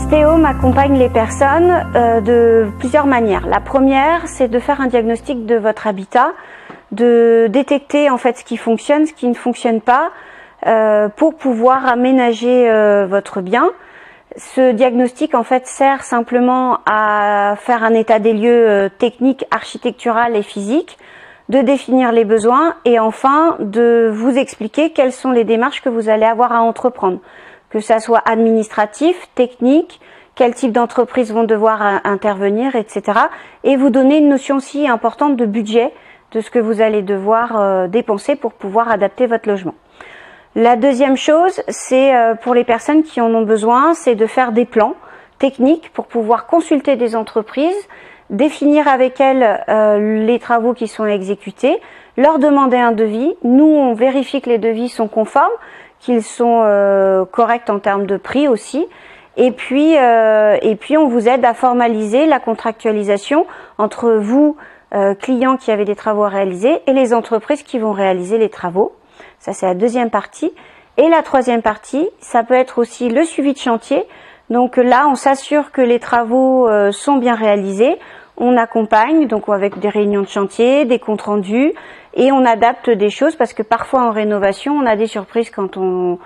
Stéome accompagne les personnes de plusieurs manières. La première, c'est de faire un diagnostic de votre habitat, de détecter en fait ce qui fonctionne, ce qui ne fonctionne pas, pour pouvoir aménager votre bien. Ce diagnostic en fait sert simplement à faire un état des lieux technique, architectural et physique, de définir les besoins et enfin de vous expliquer quelles sont les démarches que vous allez avoir à entreprendre. Que ça soit administratif, technique, quel type d'entreprises vont devoir intervenir, etc. Et vous donner une notion aussi importante de budget, de ce que vous allez devoir dépenser pour pouvoir adapter votre logement. La deuxième chose, c'est pour les personnes qui en ont besoin, c'est de faire des plans techniques pour pouvoir consulter des entreprises, définir avec elles les travaux qui sont exécutés, leur demander un devis. Nous, on vérifie que les devis sont conformes, qu'ils sont corrects en termes de prix aussi. Et puis on vous aide à formaliser la contractualisation entre vous, clients qui avez des travaux à réaliser, et les entreprises qui vont réaliser les travaux. Ça, c'est la deuxième partie. Et la troisième partie, ça peut être aussi le suivi de chantier. Donc là, on s'assure que les travaux sont bien réalisés. On accompagne, donc avec des réunions de chantier, des comptes rendus, et on adapte des choses parce que parfois en rénovation, on a des surprises quand on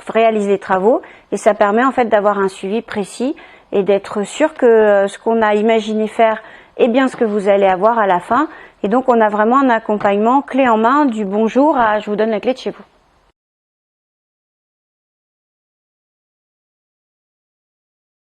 réalise les travaux. Et ça permet en fait d'avoir un suivi précis et d'être sûr que ce qu'on a imaginé faire est bien ce que vous allez avoir à la fin. Et donc, on a vraiment un accompagnement clé en main du bonjour à je vous donne la clé de chez vous.